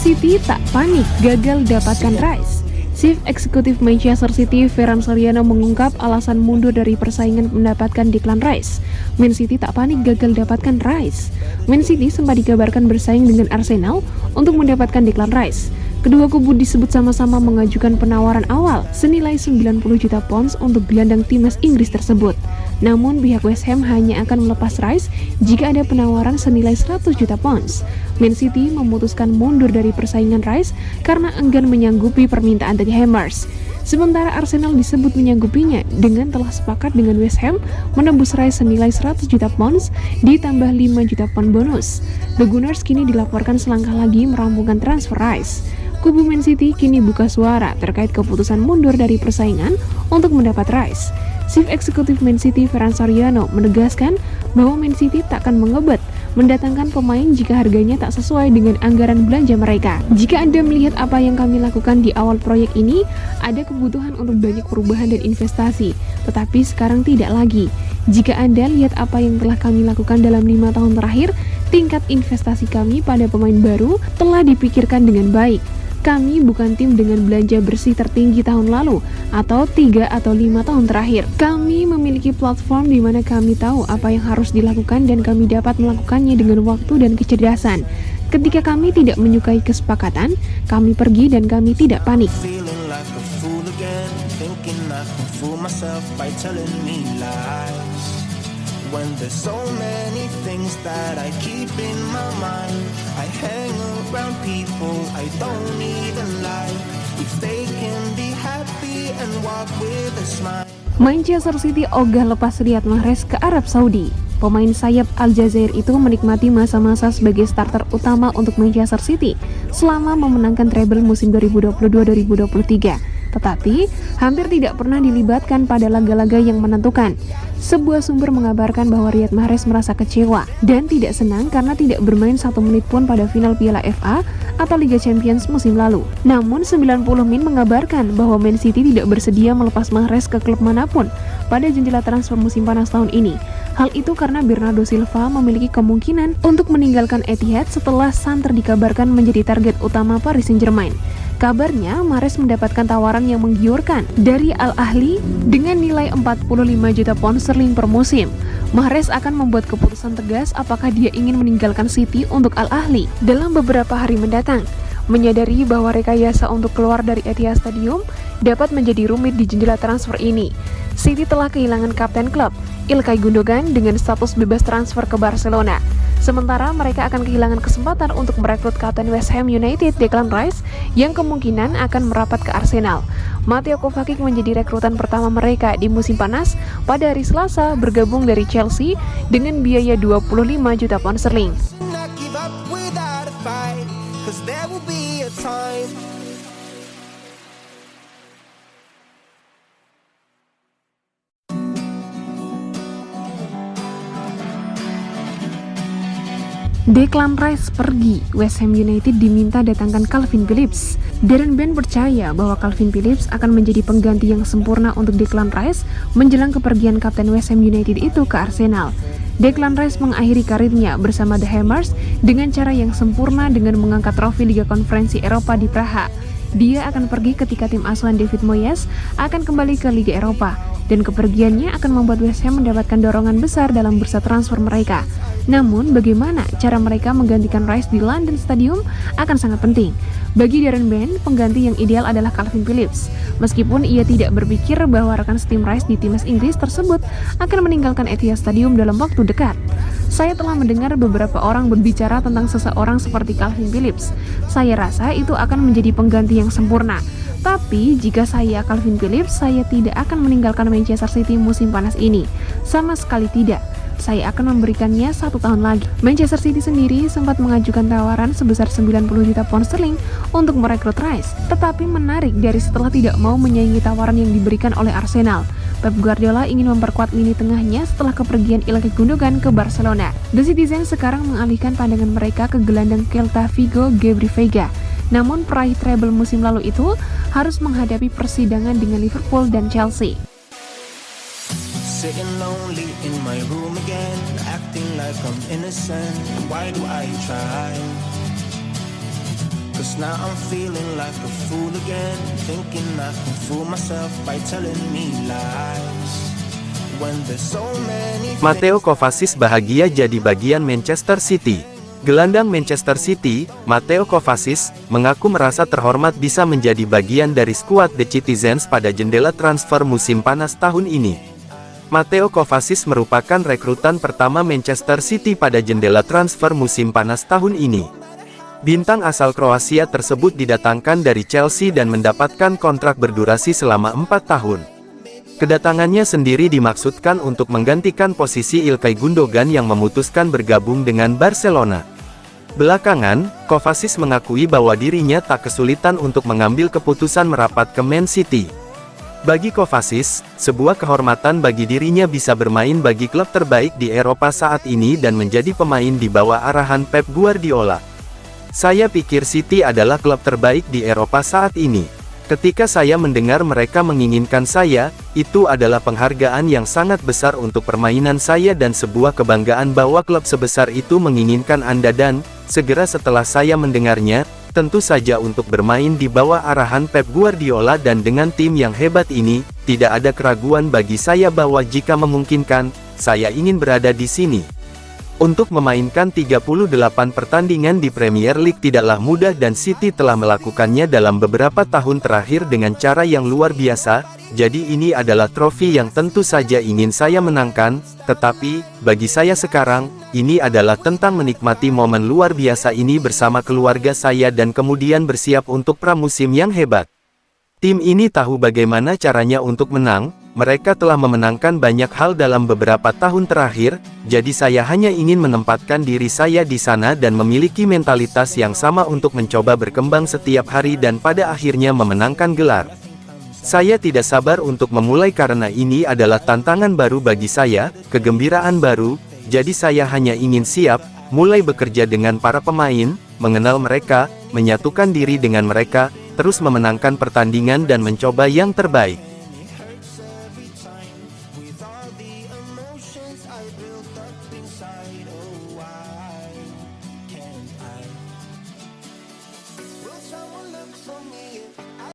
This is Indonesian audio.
City tak panik gagal dapatkan Rice. Chief Eksekutif Manchester City, Ferran Soriano mengungkap alasan mundur dari persaingan mendapatkan Declan Rice. Man City tak panik gagal dapatkan Rice. Man City sempat dikabarkan bersaing dengan Arsenal untuk mendapatkan Declan Rice. Kedua kubu disebut sama-sama mengajukan penawaran awal senilai 90 juta pounds untuk gelandang timnas Inggris tersebut. Namun pihak West Ham hanya akan melepas Rice jika ada penawaran senilai 100 juta pounds. Man City memutuskan mundur dari persaingan Rice karena enggan menyanggupi permintaan The Hammers. Sementara Arsenal disebut menyanggupinya dengan telah sepakat dengan West Ham menebus Rice senilai 100 juta pounds ditambah 5 juta pound bonus. The Gunners kini dilaporkan selangkah lagi merampungkan transfer Rice. Kubu Man City kini buka suara terkait keputusan mundur dari persaingan untuk mendapat Rice. Chief Eksekutif Man City, Ferran Soriano, menegaskan bahwa Man City tak akan mengebet mendatangkan pemain jika harganya tak sesuai dengan anggaran belanja mereka. Jika Anda melihat apa yang kami lakukan di awal proyek ini, ada kebutuhan untuk banyak perubahan dan investasi, tetapi sekarang tidak lagi. Jika Anda lihat apa yang telah kami lakukan dalam 5 tahun terakhir, tingkat investasi kami pada pemain baru telah dipikirkan dengan baik. Kami bukan tim dengan belanja bersih tertinggi tahun lalu atau 3 atau 5 tahun terakhir. Kami memiliki platform di mana kami tahu apa yang harus dilakukan dan kami dapat melakukannya dengan waktu dan kecerdasan. Ketika kami tidak menyukai kesepakatan, kami pergi dan kami tidak panik. When there's so many things that I keep in my mind, I hang around people I don't even like. If they can be happy and walk with a smile. Manchester City ogah lepas Riyad Mahrez ke Arab Saudi. Pemain sayap Aljazair itu menikmati masa-masa sebagai starter utama untuk Manchester City selama memenangkan treble musim 2022-2023. Tetapi, hampir tidak pernah dilibatkan pada laga-laga yang menentukan. Sebuah sumber mengabarkan bahwa Riyad Mahrez merasa kecewa dan tidak senang karena tidak bermain 1 menit pun pada final Piala FA atau Liga Champions musim lalu. Namun 90 Min mengabarkan bahwa Man City tidak bersedia melepas Mahrez ke klub manapun pada jendela transfer musim panas tahun ini. Hal itu karena Bernardo Silva memiliki kemungkinan untuk meninggalkan Etihad setelah Santer dikabarkan menjadi target utama Paris Saint-Germain. Kabarnya, Mahrez mendapatkan tawaran yang menggiurkan dari Al Ahly dengan nilai 45 juta pound sterling per musim. Mahrez akan membuat keputusan tegas apakah dia ingin meninggalkan City untuk Al Ahly dalam beberapa hari mendatang. Menyadari bahwa rekayasa untuk keluar dari Etihad Stadium dapat menjadi rumit di jendela transfer ini, City telah kehilangan kapten klub, Ilkay Gundogan, dengan status bebas transfer ke Barcelona. Sementara mereka akan kehilangan kesempatan untuk merekrut kapten West Ham United Declan Rice yang kemungkinan akan merapat ke Arsenal. Mateo Kovacic menjadi rekrutan pertama mereka di musim panas pada hari Selasa, bergabung dari Chelsea dengan biaya 25 juta pound sterling. Declan Rice pergi, West Ham United diminta datangkan Calvin Phillips. Darren Bent percaya bahwa Calvin Phillips akan menjadi pengganti yang sempurna untuk Declan Rice menjelang kepergian kapten West Ham United itu ke Arsenal. Declan Rice mengakhiri karirnya bersama The Hammers dengan cara yang sempurna dengan mengangkat trofi Liga Konferensi Eropa di Praha. Dia akan pergi ketika tim asuhan David Moyes akan kembali ke Liga Eropa, dan kepergiannya akan membuat West Ham mendapatkan dorongan besar dalam bursa transfer mereka. Namun, bagaimana cara mereka menggantikan Rice di London Stadium akan sangat penting. Bagi Darren Bent, pengganti yang ideal adalah Calvin Phillips. Meskipun ia tidak berpikir bahwa rekan setim Rice di timnas Inggris tersebut akan meninggalkan Etihad Stadium dalam waktu dekat. Saya telah mendengar beberapa orang berbicara tentang seseorang seperti Calvin Phillips. Saya rasa itu akan menjadi pengganti yang sempurna. Tapi jika saya Calvin Phillips, saya tidak akan meninggalkan Manchester City musim panas ini. Sama sekali tidak. Saya akan memberikannya 1 tahun lagi. Manchester City sendiri sempat mengajukan tawaran sebesar 90 juta pound sterling untuk merekrut Rice, tetapi menarik dari setelah tidak mau menyaingi tawaran yang diberikan oleh Arsenal. Pep Guardiola ingin memperkuat lini tengahnya setelah kepergian Ilkay Gundogan ke Barcelona. The Citizens sekarang mengalihkan pandangan mereka ke gelandang Celta Vigo Gabry Veiga. Namun peraih treble musim lalu itu harus menghadapi persidangan dengan Liverpool dan Chelsea. Sitting lonely in my room again, acting like I'm innocent. Why do I try? 'Cause now I'm feeling like a fool again, thinking I can fool myself by telling me lies. When there's so many Mateo Kovacic bahagia jadi bagian Manchester City. Gelandang Manchester City, Mateo Kovacic, mengaku merasa terhormat bisa menjadi bagian dari skuad The Citizens pada jendela transfer musim panas tahun ini. Mateo Kovacic merupakan rekrutan pertama Manchester City pada jendela transfer musim panas tahun ini. Bintang asal Kroasia tersebut didatangkan dari Chelsea dan mendapatkan kontrak berdurasi selama 4 tahun. Kedatangannya sendiri dimaksudkan untuk menggantikan posisi Ilkay Gundogan yang memutuskan bergabung dengan Barcelona. Belakangan, Kovacic mengakui bahwa dirinya tak kesulitan untuk mengambil keputusan merapat ke Man City. Bagi Kovacic, sebuah kehormatan bagi dirinya bisa bermain bagi klub terbaik di Eropa saat ini dan menjadi pemain di bawah arahan Pep Guardiola. Saya pikir City adalah klub terbaik di Eropa saat ini. Ketika saya mendengar mereka menginginkan saya, itu adalah penghargaan yang sangat besar untuk permainan saya dan sebuah kebanggaan bahwa klub sebesar itu menginginkan Anda dan, segera setelah saya mendengarnya, tentu saja untuk bermain di bawah arahan Pep Guardiola dan dengan tim yang hebat ini, tidak ada keraguan bagi saya bahwa jika memungkinkan, saya ingin berada di sini. Untuk memainkan 38 pertandingan di Premier League tidaklah mudah dan City telah melakukannya dalam beberapa tahun terakhir dengan cara yang luar biasa, jadi ini adalah trofi yang tentu saja ingin saya menangkan, tetapi, bagi saya sekarang, ini adalah tentang menikmati momen luar biasa ini bersama keluarga saya dan kemudian bersiap untuk pramusim yang hebat. Tim ini tahu bagaimana caranya untuk menang. Mereka telah memenangkan banyak hal dalam beberapa tahun terakhir, jadi saya hanya ingin menempatkan diri saya di sana dan memiliki mentalitas yang sama untuk mencoba berkembang setiap hari dan pada akhirnya memenangkan gelar. Saya tidak sabar untuk memulai karena ini adalah tantangan baru bagi saya, kegembiraan baru, jadi saya hanya ingin siap, mulai bekerja dengan para pemain, mengenal mereka, menyatukan diri dengan mereka, terus memenangkan pertandingan dan mencoba yang terbaik. Will someone look for me